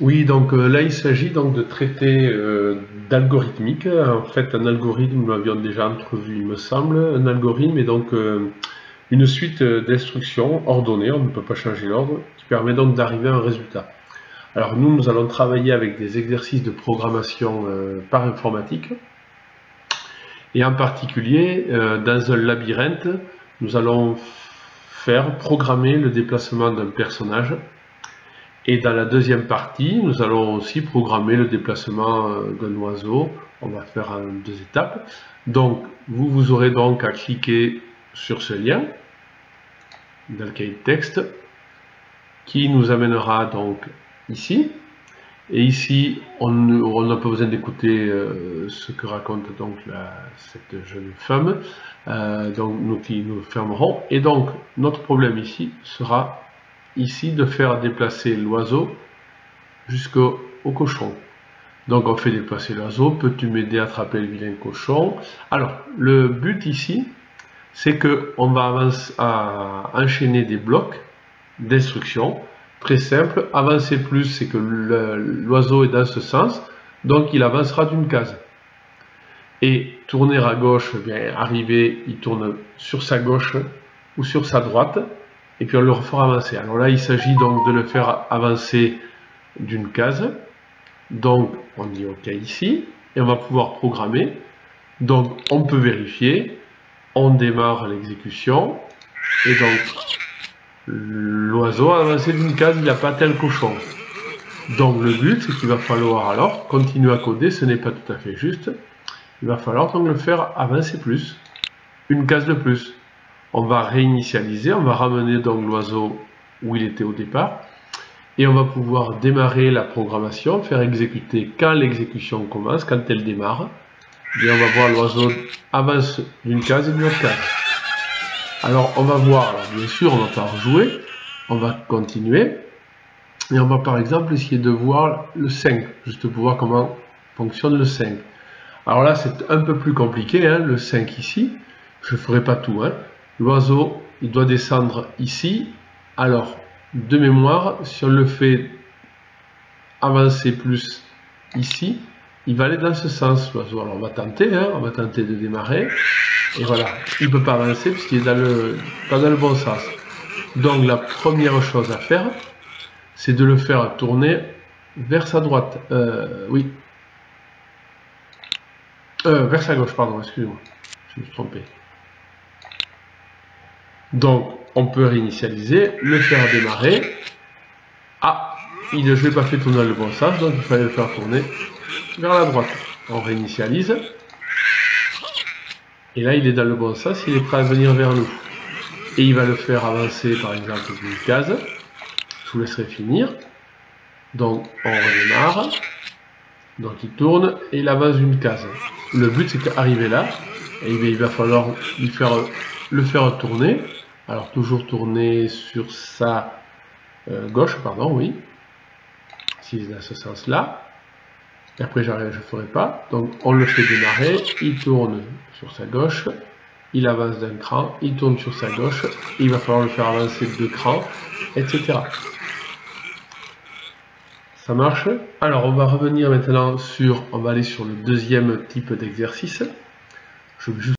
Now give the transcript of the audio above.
Oui, donc là il s'agit donc de traiter d'algorithmique. En fait, un algorithme, nous l'avions déjà entrevu, il me semble. Un algorithme est donc une suite d'instructions ordonnées, on ne peut pas changer l'ordre, qui permet donc d'arriver à un résultat. Alors nous allons travailler avec des exercices de programmation par informatique. Et en particulier, dans un labyrinthe, nous allons faire programmer le déplacement d'un personnage. Et dans la deuxième partie, nous allons aussi programmer le déplacement d'un oiseau. On va faire en 2 étapes. Donc, vous aurez donc à cliquer sur ce lien dans le cahier de texte qui nous amènera donc ici. Et ici, on n'a pas besoin d'écouter ce que raconte donc cette jeune femme. Donc, nous fermerons. Et donc, notre problème ici sera ici de faire déplacer l'oiseau jusqu'au cochon. Donc on fait déplacer l'oiseau. Peux-tu m'aider à attraper le vilain cochon? Alors le but ici, c'est que on va enchaîner des blocs d'instructions très simples. Avancer plus, c'est que l'oiseau est dans ce sens, donc il avancera d'une case. Et tourner à gauche, bien arriver, il tourne sur sa gauche ou sur sa droite. Et puis on le refera avancer. Alors là, il s'agit donc de le faire avancer d'une case. Donc on dit OK ici, et on va pouvoir programmer. Donc on peut vérifier, on démarre l'exécution, et donc l'oiseau a avancé d'une case, il n'a pas atteint le cochon. Donc le but, c'est qu'il va falloir alors continuer à coder, ce n'est pas tout à fait juste. Il va falloir donc le faire avancer plus, une case de plus. On va réinitialiser, on va ramener donc l'oiseau où il était au départ et on va pouvoir démarrer la programmation, faire exécuter quand l'exécution commence, quand elle démarre. Et on va voir l'oiseau avance d'une case et d'une autre case. Alors on va voir, alors bien sûr on va pas rejouer, on va continuer et on va par exemple essayer de voir le 5, juste pour voir comment fonctionne le 5. Alors là c'est un peu plus compliqué, hein, le 5 ici, je ne ferai pas tout, hein. L'oiseau, il doit descendre ici. Alors, de mémoire, si on le fait avancer plus ici, il va aller dans ce sens, l'oiseau. Alors, on va tenter, hein, on va tenter de démarrer. Et voilà, il ne peut pas avancer puisqu'il est pas dans le bon sens. Donc, la première chose à faire, c'est de le faire tourner vers sa droite. Oui. Vers sa gauche, pardon, excusez-moi. Je me suis trompé. Donc, on peut réinitialiser, le faire démarrer. Ah, je ne l'ai pas fait tourner dans le bon sens, donc il fallait le faire tourner vers la droite. On réinitialise. Et là, il est dans le bon sens, il est prêt à venir vers nous. Et il va le faire avancer, par exemple, d'une case. Je vous laisserai finir. Donc, on redémarre. Donc, il tourne et il avance d'une case. Le but, c'est qu'arriver là, et il va falloir le faire tourner. Alors toujours tourner sur sa gauche, pardon, oui. Si c'est dans ce sens-là. Et après je ne ferai pas. Donc on le fait démarrer, il tourne sur sa gauche, il avance d'un cran, il tourne sur sa gauche, il va falloir le faire avancer de 2 crans, etc. Ça marche? Alors on va revenir maintenant on va aller sur le deuxième type d'exercice. Je vais juste